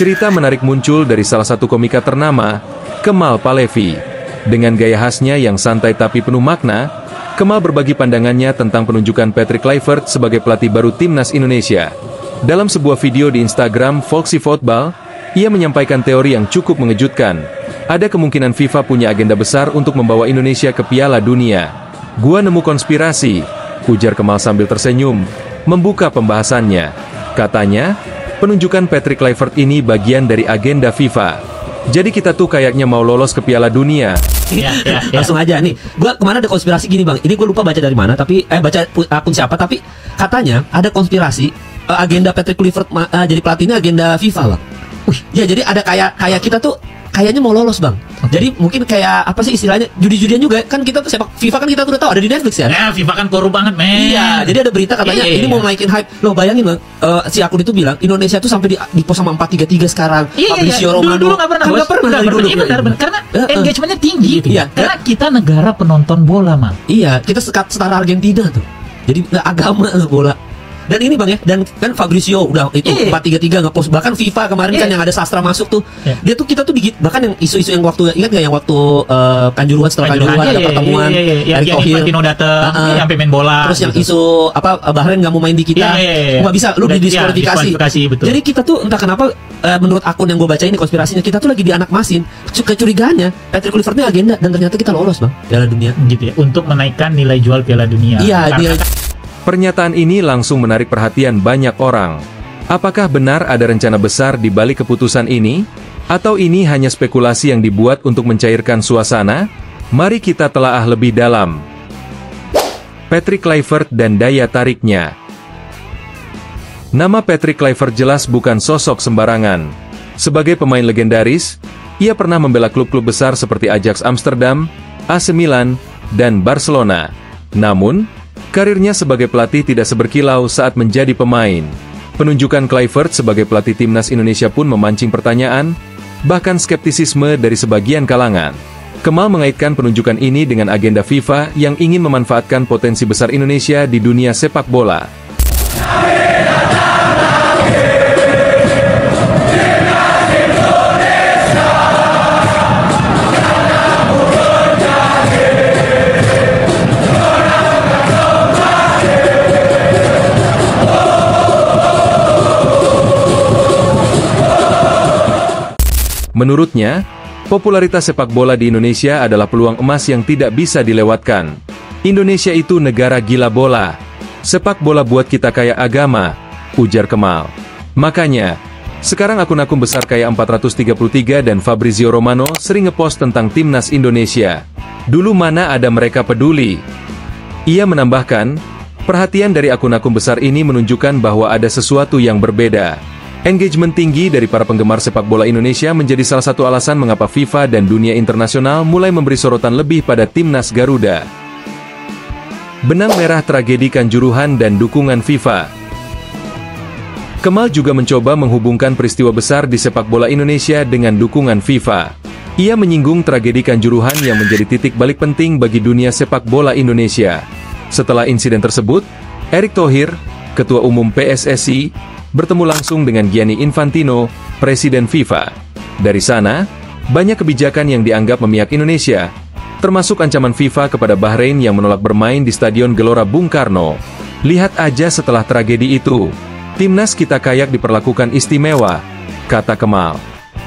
Cerita menarik muncul dari salah satu komika ternama, Kemal Palevi. Dengan gaya khasnya yang santai tapi penuh makna, Kemal berbagi pandangannya tentang penunjukan Patrick Kluivert sebagai pelatih baru timnas Indonesia. Dalam sebuah video di Instagram Volksy Football, ia menyampaikan teori yang cukup mengejutkan. Ada kemungkinan FIFA punya agenda besar untuk membawa Indonesia ke Piala Dunia. Gua nemu konspirasi, ujar Kemal sambil tersenyum, membuka pembahasannya. Katanya, penunjukan Patrick Kluivert ini bagian dari agenda FIFA. Jadi kita tuh kayaknya mau lolos ke Piala Dunia. Langsung aja nih. Gua kemana ada konspirasi gini bang. Ini gue lupa baca dari mana, tapi baca akun siapa. Tapi katanya ada konspirasi agenda Patrick Kluivert jadi pelatih ini agenda FIFA bang. Ya jadi ada kayak kita tuh kayaknya mau lolos bang. Jadi mungkin kayak apa sih istilahnya judi-judian juga kan kita tuh sepak FIFA kan kita tuh udah tahu ada di Netflix ya. Ya FIFA kan korup banget men. Iya. Jadi ada berita katanya ini mau naikin hype. Loh bayangin bang, si akun itu bilang Indonesia tuh sampai di pos sama 4-3-3 sekarang. Fabrizio Romano. Dulu nggak pernah. Nggak pernah dulu. Iya benar. Karena engagementnya tinggi. Iya. Karena kita negara penonton bola man. Iya. Kita setara Argentina tuh. Jadi agama bola. Dan ini bang ya, dan kan Fabrizio udah itu 4-3-3 ngepost, bahkan FIFA kemarin kan yang ada sastra masuk tuh, dia tuh kita tuh bahkan yang isu-isu yang waktu ingat nggak yang waktu Kanjuruhan setelah Kanjuruhan ada pertemuan, Erick Thohir datang, sampai main bola, terus yang isu apa Bahrain nggak mau main di kita, nggak bisa, lu didiskualifikasi. Jadi kita tuh entah kenapa menurut akun yang gue baca ini konspirasinya kita tuh lagi di anak masin, kecurigaannya Patrick Kluivert ini agenda dan ternyata kita lolos bang Piala Dunia, gitu ya, untuk menaikkan nilai jual Piala Dunia. Iya dia. Pernyataan ini langsung menarik perhatian banyak orang. Apakah benar ada rencana besar di balik keputusan ini? Atau ini hanya spekulasi yang dibuat untuk mencairkan suasana? Mari kita telaah lebih dalam. Patrick Kluivert dan daya tariknya. Nama Patrick Kluivert jelas bukan sosok sembarangan. Sebagai pemain legendaris, ia pernah membela klub-klub besar seperti Ajax Amsterdam, AC Milan, dan Barcelona. Namun, karirnya sebagai pelatih tidak seberkilau saat menjadi pemain. Penunjukan Kluivert sebagai pelatih timnas Indonesia pun memancing pertanyaan, bahkan skeptisisme dari sebagian kalangan. Kemal mengaitkan penunjukan ini dengan agenda FIFA yang ingin memanfaatkan potensi besar Indonesia di dunia sepak bola. Menurutnya, popularitas sepak bola di Indonesia adalah peluang emas yang tidak bisa dilewatkan. Indonesia itu negara gila bola. Sepak bola buat kita kayak agama, ujar Kemal. Makanya, sekarang akun-akun besar kayak 433 dan Fabrizio Romano sering ngepost tentang timnas Indonesia. Dulu mana ada mereka peduli? Ia menambahkan, perhatian dari akun-akun besar ini menunjukkan bahwa ada sesuatu yang berbeda. Engagement tinggi dari para penggemar sepak bola Indonesia menjadi salah satu alasan mengapa FIFA dan dunia internasional mulai memberi sorotan lebih pada timnas Garuda. Benang merah tragedi Kanjuruhan dan dukungan FIFA. Kemal juga mencoba menghubungkan peristiwa besar di sepak bola Indonesia dengan dukungan FIFA. Ia menyinggung tragedi Kanjuruhan yang menjadi titik balik penting bagi dunia sepak bola Indonesia. Setelah insiden tersebut, Erick Thohir, Ketua Umum PSSI, bertemu langsung dengan Gianni Infantino, Presiden FIFA. Dari sana, banyak kebijakan yang dianggap memihak Indonesia, termasuk ancaman FIFA kepada Bahrain yang menolak bermain di Stadion Gelora Bung Karno. Lihat aja setelah tragedi itu, timnas kita kayak diperlakukan istimewa, kata Kemal.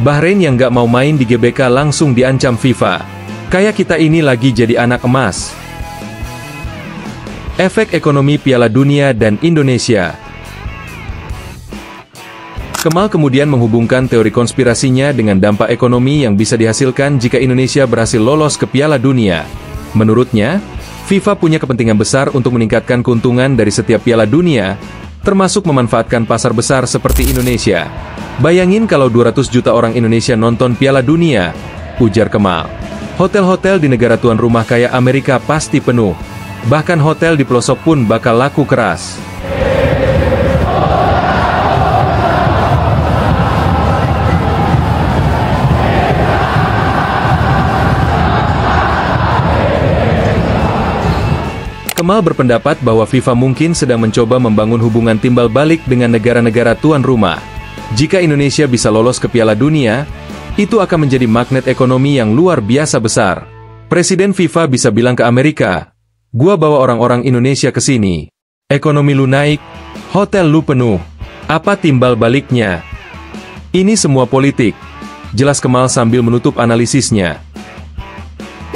Bahrain yang nggak mau main di GBK langsung diancam FIFA. Kayak kita ini lagi jadi anak emas. Efek ekonomi Piala Dunia dan Indonesia. Kemal kemudian menghubungkan teori konspirasinya dengan dampak ekonomi yang bisa dihasilkan jika Indonesia berhasil lolos ke Piala Dunia. Menurutnya, FIFA punya kepentingan besar untuk meningkatkan keuntungan dari setiap Piala Dunia, termasuk memanfaatkan pasar besar seperti Indonesia. Bayangin kalau 200 juta orang Indonesia nonton Piala Dunia, ujar Kemal. Hotel-hotel di negara tuan rumah kayak Amerika pasti penuh. Bahkan hotel di pelosok pun bakal laku keras. Kemal berpendapat bahwa FIFA mungkin sedang mencoba membangun hubungan timbal balik dengan negara-negara tuan rumah. Jika Indonesia bisa lolos ke Piala Dunia, itu akan menjadi magnet ekonomi yang luar biasa besar. Presiden FIFA bisa bilang ke Amerika, "Gua bawa orang-orang Indonesia ke sini. Ekonomi lu naik, hotel lu penuh. Apa timbal baliknya?" Ini semua politik, jelas Kemal sambil menutup analisisnya.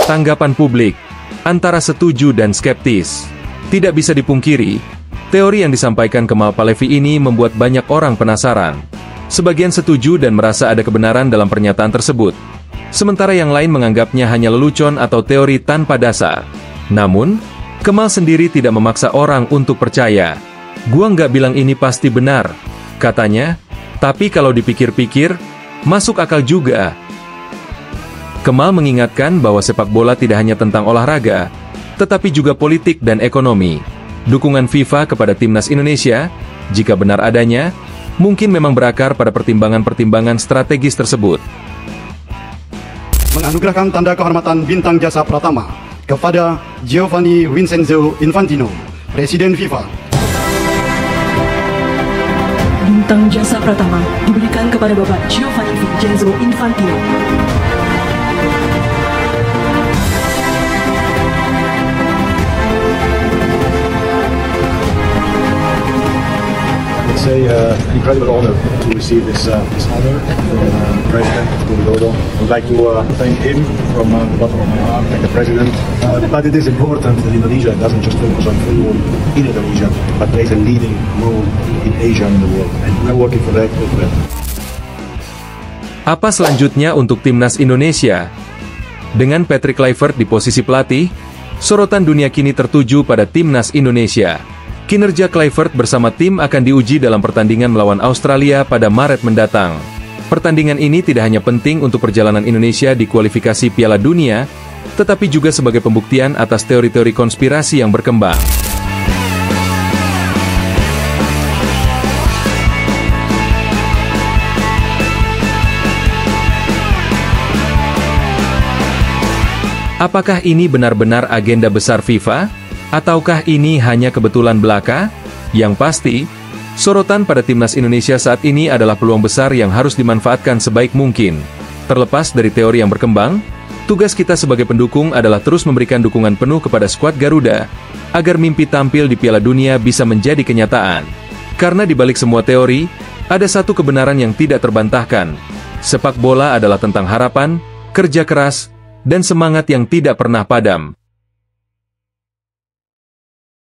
Tanggapan publik, antara setuju dan skeptis. Tidak bisa dipungkiri, teori yang disampaikan Kemal Palevi ini membuat banyak orang penasaran. Sebagian setuju dan merasa ada kebenaran dalam pernyataan tersebut. Sementara yang lain menganggapnya hanya lelucon atau teori tanpa dasar. Namun, Kemal sendiri tidak memaksa orang untuk percaya. "Gua nggak bilang ini pasti benar," katanya, "tapi kalau dipikir-pikir, masuk akal juga." Kemal mengingatkan bahwa sepak bola tidak hanya tentang olahraga, tetapi juga politik dan ekonomi. Dukungan FIFA kepada timnas Indonesia, jika benar adanya, mungkin memang berakar pada pertimbangan-pertimbangan strategis tersebut. Menganugerahkan tanda kehormatan Bintang Jasa Pratama kepada Giovanni Vincenzo Infantino, Presiden FIFA. Bintang Jasa Pratama diberikan kepada Bapak Giovanni Vincenzo Infantino. It's an incredible honor to receive this honor from President Widodo. I would like to thank him from the bottom of my heart, thank the President. But it is important that Indonesia doesn't just focus on football in Indonesia, but plays a leading role in Asia and in the world. And we're working for that. Apa selanjutnya untuk timnas Indonesia? Dengan Patrick Kluivert di posisi pelatih, sorotan dunia kini tertuju pada timnas Indonesia. Kinerja Kluivert bersama tim akan diuji dalam pertandingan melawan Australia pada Maret mendatang. Pertandingan ini tidak hanya penting untuk perjalanan Indonesia di kualifikasi Piala Dunia, tetapi juga sebagai pembuktian atas teori-teori konspirasi yang berkembang. Apakah ini benar-benar agenda besar FIFA? Ataukah ini hanya kebetulan belaka? Yang pasti, sorotan pada timnas Indonesia saat ini adalah peluang besar yang harus dimanfaatkan sebaik mungkin. Terlepas dari teori yang berkembang, tugas kita sebagai pendukung adalah terus memberikan dukungan penuh kepada skuad Garuda, agar mimpi tampil di Piala Dunia bisa menjadi kenyataan. Karena di balik semua teori, ada satu kebenaran yang tidak terbantahkan. Sepak bola adalah tentang harapan, kerja keras, dan semangat yang tidak pernah padam.